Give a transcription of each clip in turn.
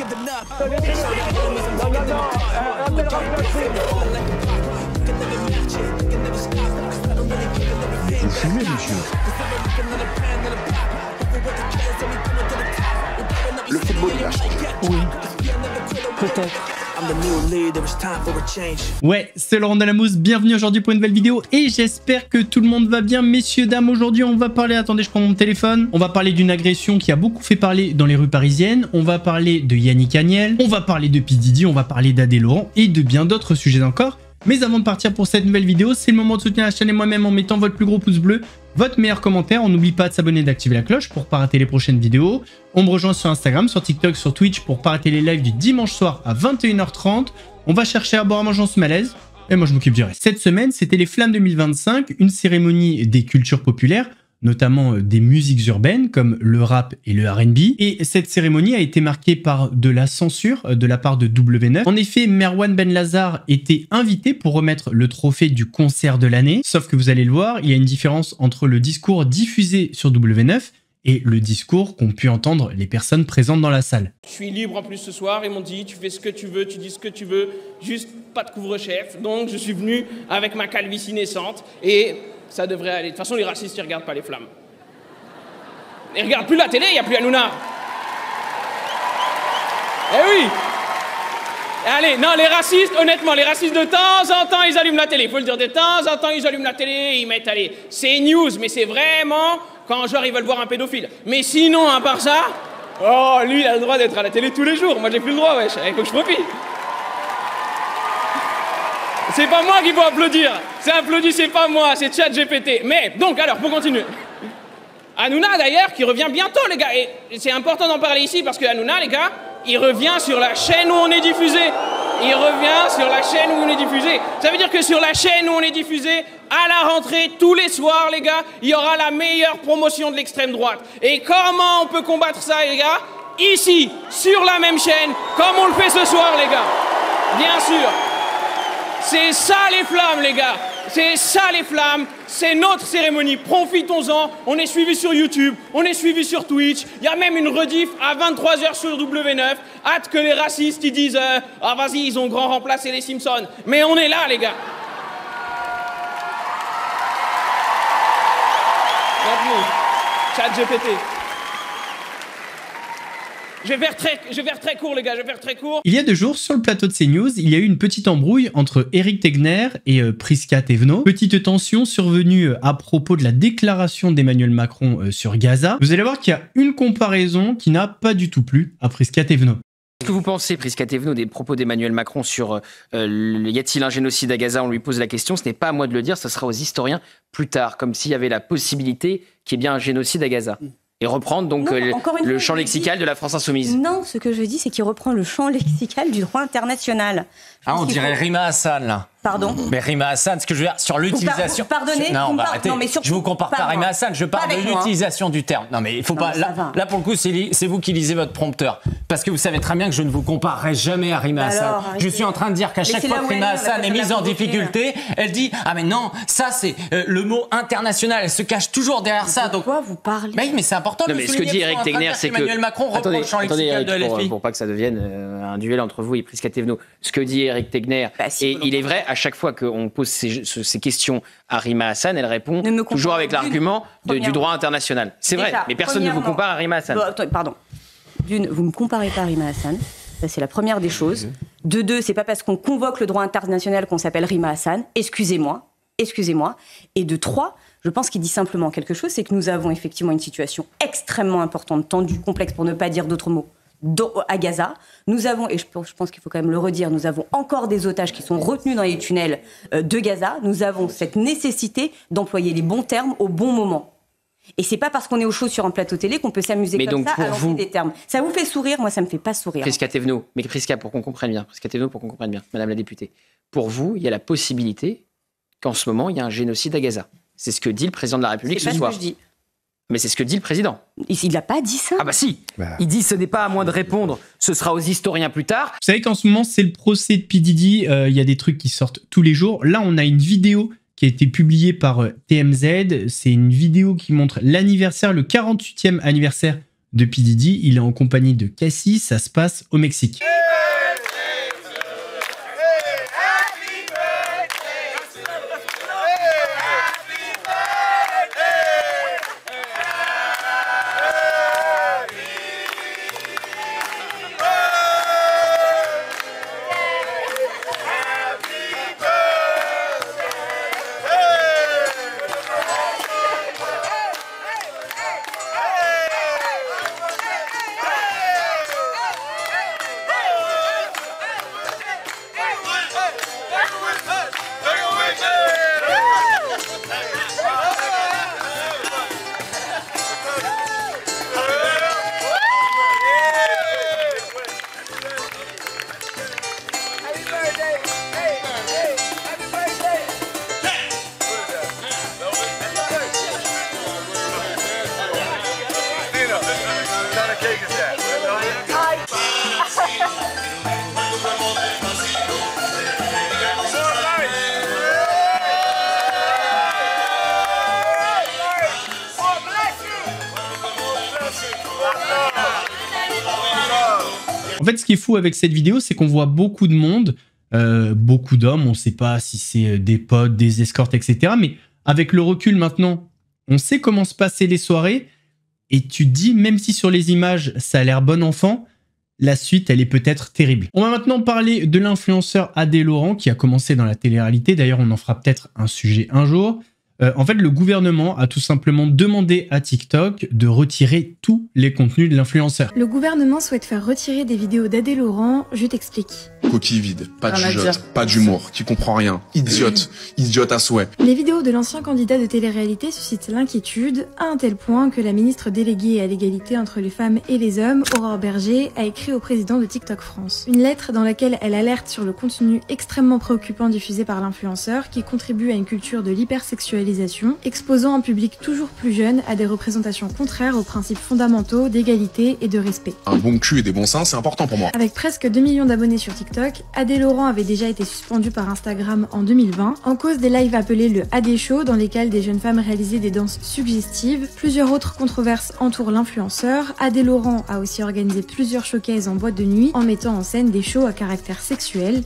Vous fumez, monsieur. Le football, il a changé. Oui, peut-être. Ouais, c'est Laurent Delamousse, bienvenue aujourd'hui pour une nouvelle vidéo et j'espère que tout le monde va bien. Messieurs, dames, aujourd'hui on va parler, attendez je prends mon téléphone, on va parler d'une agression qui a beaucoup fait parler dans les rues parisiennes, on va parler de Yannick Agnel, on va parler de P. Diddy, on va parler d'Adé Laurent et de bien d'autres sujets encore. Mais avant de partir pour cette nouvelle vidéo, c'est le moment de soutenir la chaîne et moi-même en mettant votre plus gros pouce bleu, votre meilleur commentaire. On n'oublie pas de s'abonner et d'activer la cloche pour ne pas rater les prochaines vidéos. On me rejoint sur Instagram, sur TikTok, sur Twitch pour ne pas rater les lives du dimanche soir à 21h30. On va chercher à boire à manger en ce malaise. Et moi je m'occupe du reste. Cette semaine, c'était les Flammes 2025, une cérémonie des cultures populaires, notamment des musiques urbaines comme le rap et le R&B. Et cette cérémonie a été marquée par de la censure de la part de W9. En effet, Merwan Benlazar était invité pour remettre le trophée du concert de l'année. Sauf que vous allez le voir, il y a une différence entre le discours diffusé sur W9 et le discours qu'ont pu entendre les personnes présentes dans la salle. Je suis libre en plus ce soir, ils m'ont dit tu fais ce que tu veux, tu dis ce que tu veux, juste pas de couvre-chef. Donc je suis venu avec ma calvitie naissante et ça devrait aller. De toute façon, les racistes, ils regardent pas les Flammes. Ils regardent plus la télé, il n'y a plus Hanouna. Eh oui. Allez, non, les racistes, honnêtement, les racistes de temps en temps, ils allument la télé. Il faut le dire, de temps en temps, ils allument la télé, ils mettent, allez, c'est news, mais c'est vraiment quand, genre, ils veulent voir un pédophile. Mais sinon, à part ça, oh, lui, il a le droit d'être à la télé tous les jours. Moi, j'ai plus le droit, wesh. Il faut que je profite. C'est pas moi qui faut applaudir. C'est applaudi, c'est pas moi, c'est ChatGPT. Mais, donc, alors, pour continuer. Hanouna, d'ailleurs, qui revient bientôt, les gars. Et c'est important d'en parler ici parce que Hanouna, les gars, il revient sur la chaîne où on est diffusé. Il revient sur la chaîne où on est diffusé. Ça veut dire que sur la chaîne où on est diffusé, à la rentrée, tous les soirs, les gars, il y aura la meilleure promotion de l'extrême droite. Et comment on peut combattre ça, les gars? Ici, sur la même chaîne, comme on le fait ce soir, les gars. Bien sûr. C'est ça les Flammes, les gars. C'est ça les Flammes. C'est notre cérémonie. Profitons-en. On est suivi sur YouTube. On est suivi sur Twitch. Il y a même une rediff à 23h sur W9. Hâte que les racistes ils disent ah vas-y, ils ont grand remplacé les Simpsons. Mais on est là, les gars. ChatGPT. Je vais faire très court, les gars, je vais faire très court. Il y a 2 jours, sur le plateau de CNews, il y a eu une petite embrouille entre Éric Tegner et Prisca Thévenot. Petite tension survenue à propos de la déclaration d'Emmanuel Macron sur Gaza. Vous allez voir qu'il y a une comparaison qui n'a pas du tout plu à Prisca Thévenot. Qu'est-ce que vous pensez, Prisca Thévenot, des propos d'Emmanuel Macron sur y a-t-il un génocide à Gaza? On lui pose la question, ce n'est pas à moi de le dire, ce sera aux historiens plus tard, comme s'il y avait la possibilité qu'il y ait bien un génocide à Gaza. Et reprendre donc le champ lexical de la France insoumise. Non, ce que je dis, c'est qu'il reprend le champ lexical du droit international. Ah, on dirait Rima Hassan, là. Pardon. Mais Rima Hassan, ce que je veux dire, sur l'utilisation... Pardonnez. Non, arrêtez. Non, mais je vous compare pas à Rima Hassan, je parle de l'utilisation du terme. Non, mais il faut pas... Là, pour le coup, c'est vous qui lisez votre prompteur. Parce que vous savez très bien que je ne vous comparerai jamais à Rima Hassan. Je suis en train de dire qu'à chaque fois que Rima Hassan est mise en difficulté, elle dit « Ah mais non, ça c'est le mot international. » Elle se cache toujours derrière ça. Donc... Pourquoi vous parlez? Mais c'est important de le souligner. Ce que dit Éric Tegner, c'est que... Emmanuel Macron reprend le champ lexical de LFI. Pour pas que ça devienne un duel entre vous et Prisca Thévenot. Ce que dit Éric Tegner, et il est vrai, à chaque fois qu'on pose ces questions à Rima Hassan, elle répond toujours avec l'argument du droit international. C'est vrai, mais personne ne vous compare à Rima Hassan. Pardon. D'une, vous ne me comparez pas à Rima Hassan. Ça, c'est la première des choses. De deux, c'est pas parce qu'on convoque le droit international qu'on s'appelle Rima Hassan. Excusez-moi. Excusez-moi. Et de trois, je pense qu'il dit simplement quelque chose, c'est que nous avons effectivement une situation extrêmement importante, tendue, complexe, pour ne pas dire d'autres mots, à Gaza. Nous avons, et je pense qu'il faut quand même le redire, nous avons encore des otages qui sont retenus dans les tunnels de Gaza. Nous avons cette nécessité d'employer les bons termes au bon moment. Et c'est pas parce qu'on est au chaud sur un plateau télé qu'on peut s'amuser comme ça à lancer des termes. Ça vous fait sourire? Moi, ça me fait pas sourire. Prisca Thévenot, mais Prisca, pour qu'on comprenne bien, Madame la députée, pour vous, il y a la possibilité qu'en ce moment, il y a un génocide à Gaza. C'est ce que dit le président de la République ce soir. C'est pas ce que je dis. Mais c'est ce que dit le président. Il n'a pas dit ça. Ah bah si. Il dit ce n'est pas à moi de répondre, ce sera aux historiens plus tard. Vous savez qu'en ce moment, c'est le procès de P. Diddy. Il y a des trucs qui sortent tous les jours. Là, on a une vidéo qui a été publiée par TMZ. C'est une vidéo qui montre l'anniversaire, le 48e anniversaire de P. Diddy. Il est en compagnie de Cassie. Ça se passe au Mexique. En fait, ce qui est fou avec cette vidéo, c'est qu'on voit beaucoup de monde, beaucoup d'hommes, on ne sait pas si c'est des potes, des escortes, etc. Mais avec le recul maintenant, on sait comment se passaient les soirées, et tu te dis, même si sur les images, ça a l'air bon enfant, la suite, elle est peut-être terrible. On va maintenant parler de l'influenceur Adé Laurent, qui a commencé dans la télé-réalité. D'ailleurs, on en fera peut-être un sujet un jour. En fait, le gouvernement a tout simplement demandé à TikTok de retirer tous les contenus de l'influenceur. Le gouvernement souhaite faire retirer des vidéos d'Adé Laurent, je t'explique. Coquille vide, pas de jugeote, pas d'humour, qui comprend rien, idiote, idiote à souhait. Les vidéos de l'ancien candidat de télé-réalité suscitent l'inquiétude, à un tel point que la ministre déléguée à l'égalité entre les femmes et les hommes, Aurore Berger, a écrit au président de TikTok France. Une lettre dans laquelle elle alerte sur le contenu extrêmement préoccupant diffusé par l'influenceur qui contribue à une culture de l'hypersexualisation, exposant un public toujours plus jeune à des représentations contraires aux principes fondamentaux d'égalité et de respect. Un bon cul et des bons seins, c'est important pour moi. Avec presque 2 millions d'abonnés sur TikTok, Adé Laurent avait déjà été suspendu par Instagram en 2020, en cause des lives appelés le Adé Show, dans lesquels des jeunes femmes réalisaient des danses suggestives. Plusieurs autres controverses entourent l'influenceur. Adé Laurent a aussi organisé plusieurs showcases en boîte de nuit, en mettant en scène des shows à caractère sexuel.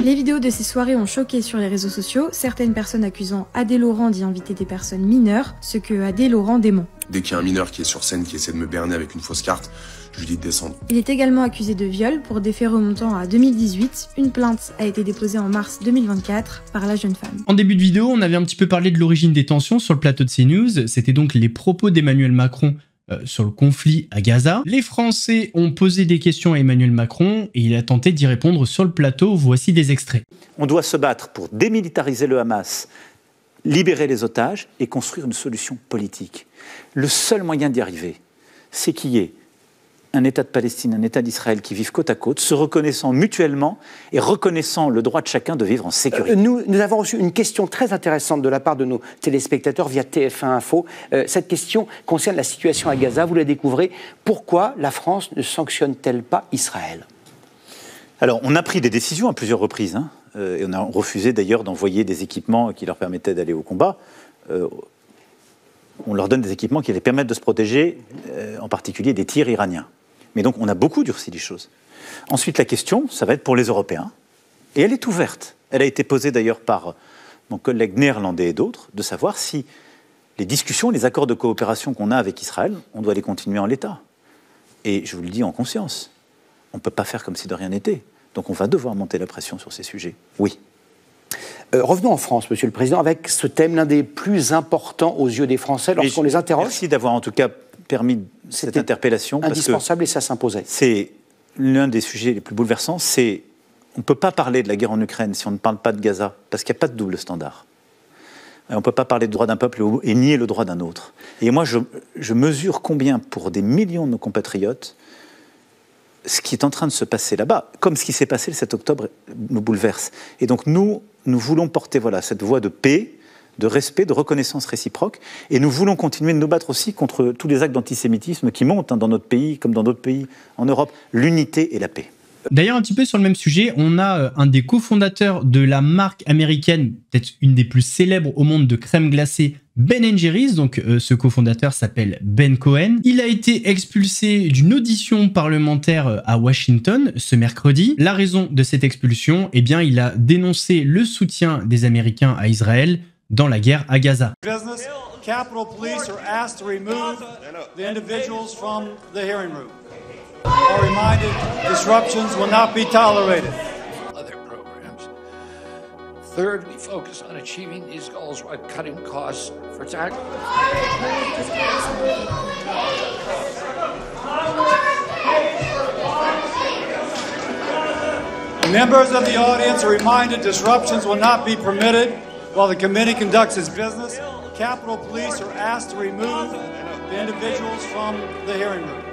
Les vidéos de ces soirées ont choqué sur les réseaux sociaux, certaines personnes accusant Adé Laurent d'y inviter des personnes mineures, ce que Adé Laurent dément. Dès qu'il y a un mineur qui est sur scène, qui essaie de me berner avec une fausse carte, je lui dis de descendre. Il est également accusé de viol pour des faits remontant à 2018. Une plainte a été déposée en mars 2024 par la jeune femme. En début de vidéo, on avait un petit peu parlé de l'origine des tensions sur le plateau de CNews. C'était donc les propos d'Emmanuel Macron sur le conflit à Gaza. Les Français ont posé des questions à Emmanuel Macron et il a tenté d'y répondre sur le plateau. Voici des extraits. On doit se battre pour démilitariser le Hamas, libérer les otages et construire une solution politique. Le seul moyen d'y arriver, c'est qu'il y ait un État de Palestine, un État d'Israël qui vivent côte à côte, se reconnaissant mutuellement et reconnaissant le droit de chacun de vivre en sécurité. Nous avons reçu une question très intéressante de la part de nos téléspectateurs via TF1 Info. Cette question concerne la situation à Gaza. Vous la découvrez. Pourquoi la France ne sanctionne-t-elle pas Israël ? Alors, on a pris des décisions à plusieurs reprises, et on a refusé d'ailleurs d'envoyer des équipements qui leur permettaient d'aller au combat. On leur donne des équipements qui les permettent de se protéger, en particulier des tirs iraniens. Mais donc, on a beaucoup durci les choses. Ensuite, la question, ça va être pour les Européens. Et elle est ouverte. Elle a été posée d'ailleurs par mon collègue néerlandais et d'autres, de savoir si les discussions, les accords de coopération qu'on a avec Israël, on doit les continuer en l'état. Et je vous le dis en conscience, on ne peut pas faire comme si de rien n'était. Donc on va devoir monter la pression sur ces sujets. Oui. Revenons en France, Monsieur le Président, avec ce thème, l'un des plus importants aux yeux des Français lorsqu'on les interroge. Merci d'avoir en tout cas permis cette interpellation. Indispensable et ça s'imposait. C'est l'un des sujets les plus bouleversants. On ne peut pas parler de la guerre en Ukraine si on ne parle pas de Gaza, parce qu'il n'y a pas de double standard. Et on ne peut pas parler du droit d'un peuple et nier le droit d'un autre. Et moi, je mesure combien, pour des millions de nos compatriotes, ce qui est en train de se passer là-bas, comme ce qui s'est passé le 7 octobre, nous bouleverse. Et donc nous voulons porter cette voie de paix, de respect, de reconnaissance réciproque, et nous voulons continuer de nous battre aussi contre tous les actes d'antisémitisme qui montent dans notre pays, comme dans d'autres pays en Europe. L'unité et la paix. D'ailleurs, un petit peu sur le même sujet, on a un des cofondateurs de la marque américaine, peut-être une des plus célèbres au monde de crème glacée, Ben & Jerry's. Donc ce cofondateur s'appelle Ben Cohen. Il a été expulsé d'une audition parlementaire à Washington ce mercredi. La raison de cette expulsion, eh bien, il a dénoncé le soutien des Américains à Israël dans la guerre à Gaza. Capitol Police are asked to remove the individuals from the hearing room. Are reminded disruptions will not be tolerated. Other programs. Third, we focus on achieving these goals while cutting costs for tax. Members of the audience are reminded disruptions will not be permitted while the committee conducts its business. Capitol Police are asked to remove the individuals from the hearing room.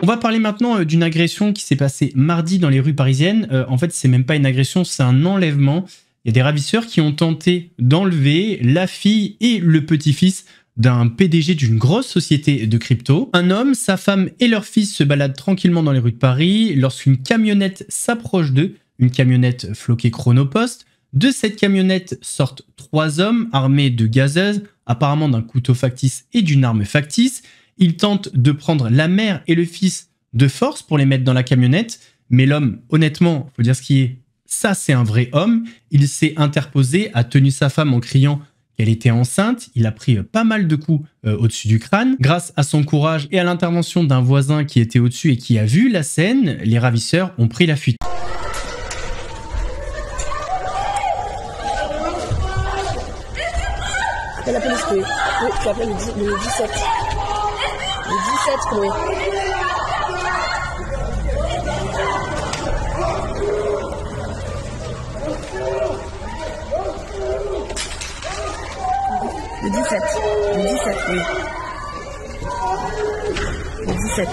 On va parler maintenant d'une agression qui s'est passée mardi dans les rues parisiennes. En fait, c'est même pas une agression, c'est un enlèvement. Il y a des ravisseurs qui ont tenté d'enlever la fille et le petit-fils d'un PDG d'une grosse société de crypto. Un homme, sa femme et leur fils se baladent tranquillement dans les rues de Paris lorsqu'une camionnette s'approche d'eux, une camionnette floquée Chronopost. De cette camionnette sortent 3 hommes armés de gazeuses, apparemment d'un couteau factice et d'une arme factice. Ils tentent de prendre la mère et le fils de force pour les mettre dans la camionnette, mais l'homme, honnêtement, faut dire ce qui est, ça c'est un vrai homme. Il s'est interposé, a tenu sa femme en criant qu'elle était enceinte. Il a pris pas mal de coups au-dessus du crâne. Grâce à son courage et à l'intervention d'un voisin qui était au-dessus et qui a vu la scène, les ravisseurs ont pris la fuite. Appelle la police, Chloé. Oui, tu appelles le 17. Le 17, Chloé. Le 17. Le 17, oui. Le 17.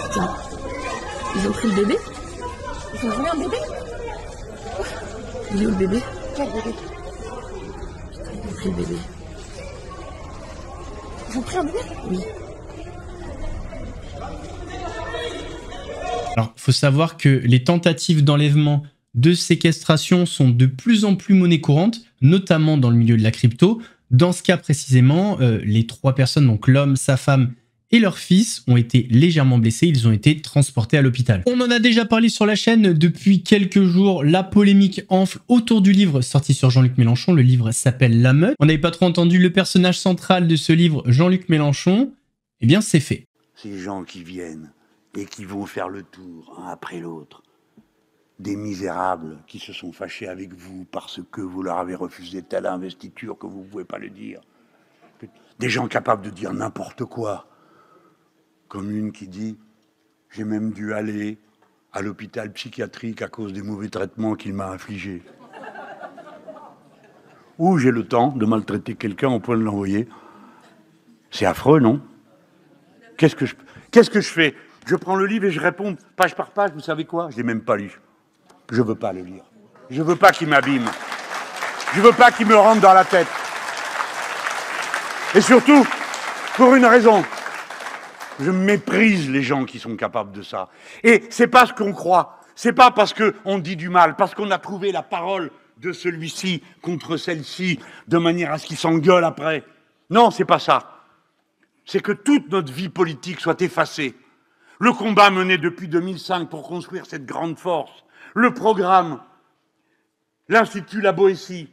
Putain. Ils ont pris le bébé? Ils ont volé un bébé? Il est où le bébé? Quel bébé? Putain, ils ont pris le bébé. Ils ont pris un bébé? Oui. Alors, il faut savoir que les tentatives d'enlèvement, de séquestration sont de plus en plus monnaie courante, notamment dans le milieu de la crypto. Dans ce cas précisément, les 3 personnes, donc l'homme, sa femme et leur fils, ont été légèrement blessés. Ils ont été transportés à l'hôpital. On en a déjà parlé sur la chaîne depuis quelques jours. La polémique enfle autour du livre sorti sur Jean-Luc Mélenchon. Le livre s'appelle La Meute. On n'avait pas trop entendu le personnage central de ce livre, Jean-Luc Mélenchon. Eh bien, c'est fait. Ces gens qui viennent et qui vont faire le tour, un après l'autre, des misérables qui se sont fâchés avec vous parce que vous leur avez refusé telle investiture que vous ne pouvez pas le dire. Des gens capables de dire n'importe quoi. Comme une qui dit « J'ai même dû aller à l'hôpital psychiatrique à cause des mauvais traitements qu'il m'a infligés. » Ou « J'ai le temps de maltraiter quelqu'un au point de l'envoyer. » C'est affreux, non? Qu'est-ce que je fais? Je prends le livre et je réponds page par page. Vous savez quoi? Je ne l'ai même pas lu. Je ne veux pas le lire. Je ne veux pas qu'il m'abîme. Je ne veux pas qu'il me rentre dans la tête. Et surtout, pour une raison. Je méprise les gens qui sont capables de ça. Et c'est pas ce qu'on croit. C'est pas parce qu'on dit du mal, parce qu'on a trouvé la parole de celui-ci contre celle-ci, de manière à ce qu'ils s'engueulent après. Non, c'est pas ça. C'est que toute notre vie politique soit effacée. Le combat mené depuis 2005 pour construire cette grande force, le programme, l'Institut La Boétie,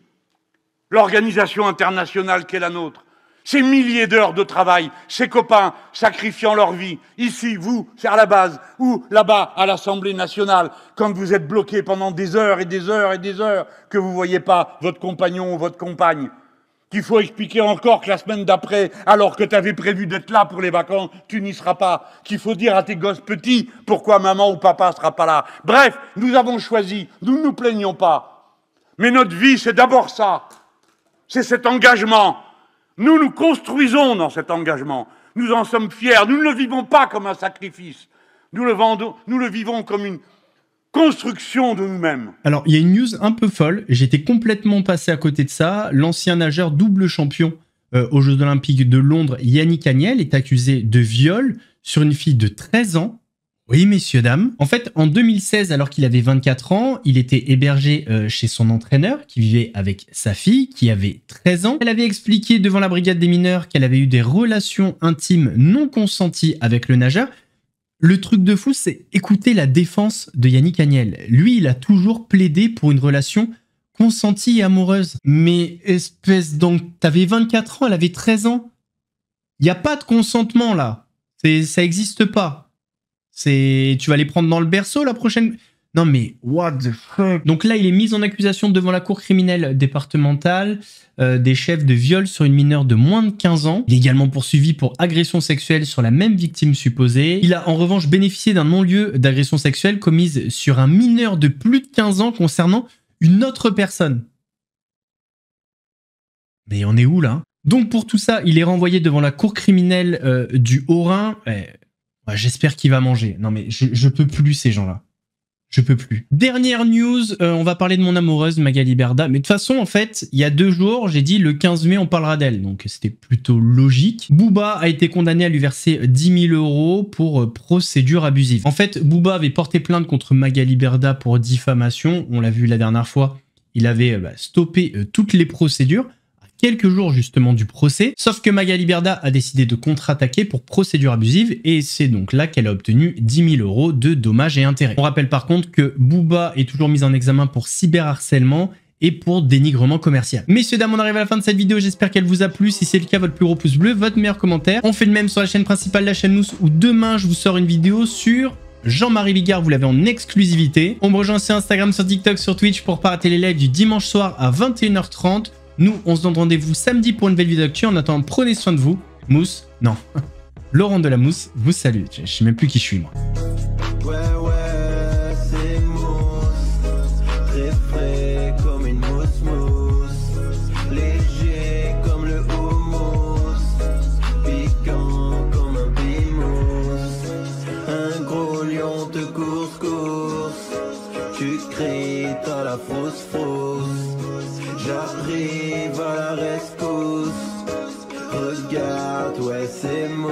l'organisation internationale qu'est la nôtre, ces milliers d'heures de travail, ces copains sacrifiant leur vie, ici, vous, c'est à la base, ou là-bas, à l'Assemblée nationale, quand vous êtes bloqués pendant des heures et des heures et des heures, que vous ne voyez pas votre compagnon ou votre compagne, qu'il faut expliquer encore que la semaine d'après, alors que tu avais prévu d'être là pour les vacances, tu n'y seras pas, qu'il faut dire à tes gosses petits pourquoi maman ou papa ne sera pas là. Bref, nous avons choisi, nous ne nous plaignons pas. Mais notre vie, c'est d'abord ça. C'est cet engagement. Nous nous construisons dans cet engagement. Nous en sommes fiers. Nous ne le vivons pas comme un sacrifice. Nous le vivons comme une construction de nous-mêmes. Alors, il y a une news un peu folle. J'étais complètement passé à côté de ça. L'ancien nageur double champion aux Jeux Olympiques de Londres, Yannick Agnel, est accusé de viol sur une fille de 13 ans. Oui, messieurs, dames. En fait, en 2016, alors qu'il avait 24 ans, il était hébergé chez son entraîneur, qui vivait avec sa fille, qui avait 13 ans. Elle avait expliqué devant la brigade des mineurs qu'elle avait eu des relations intimes non consenties avec le nageur. Le truc de fou, c'est écouter la défense de Yannick Agnel. Lui, il a toujours plaidé pour une relation consentie et amoureuse. Mais espèce donc, t'avais 24 ans, elle avait 13 ans. Il n'y a pas de consentement, là. Ça n'existe pas. Tu vas les prendre dans le berceau la prochaine... Non mais, what the fuck. Donc là, il est mis en accusation devant la cour criminelle départementale des chefs de viol sur une mineure de moins de 15 ans. Il est également poursuivi pour agression sexuelle sur la même victime supposée. Il a en revanche bénéficié d'un non-lieu d'agression sexuelle commise sur un mineur de plus de 15 ans concernant une autre personne. Mais on est où là? Donc pour tout ça, il est renvoyé devant la cour criminelle du Haut-Rhin. J'espère qu'il va manger. Non mais je peux plus ces gens-là. Je peux plus. Dernière news, on va parler de mon amoureuse Magali Berda. Mais de toute façon, en fait, il y a 2 jours, j'ai dit le 15 mai, on parlera d'elle. Donc c'était plutôt logique. Booba a été condamné à lui verser 10 000 € pour procédure abusive. En fait, Booba avait porté plainte contre Magali Berda pour diffamation. On l'a vu la dernière fois. Il avait stoppé toutes les procédures. Quelques jours justement du procès, sauf que Magali Berda a décidé de contre-attaquer pour procédure abusive et c'est donc là qu'elle a obtenu 10 000 € de dommages et intérêts. On rappelle par contre que Booba est toujours mis en examen pour cyberharcèlement et pour dénigrement commercial. Messieurs, dames, on arrive à la fin de cette vidéo, j'espère qu'elle vous a plu. Si c'est le cas, votre plus gros pouce bleu, votre meilleur commentaire. On fait le même sur la chaîne principale, la chaîne Mousse, où demain je vous sors une vidéo sur Jean-Marie Bigard, vous l'avez en exclusivité. On me rejoint sur Instagram, sur TikTok, sur Twitch pour pas rater les lives du dimanche soir à 21 h 30. Nous, on se donne rendez-vous samedi pour une nouvelle vidéo d'actu. En attendant, prenez soin de vous. Mousse, non. Laurent de la Mousse vous salue. Je sais même plus qui je suis, moi. C'est mousse. Très frais comme une mousse. Léger comme le houmous. Piquant comme un bimousse. Un gros lion te course. Tu cries, t'as la fausse. J'arrive à la rescousse. Regarde, ouais, c'est moi.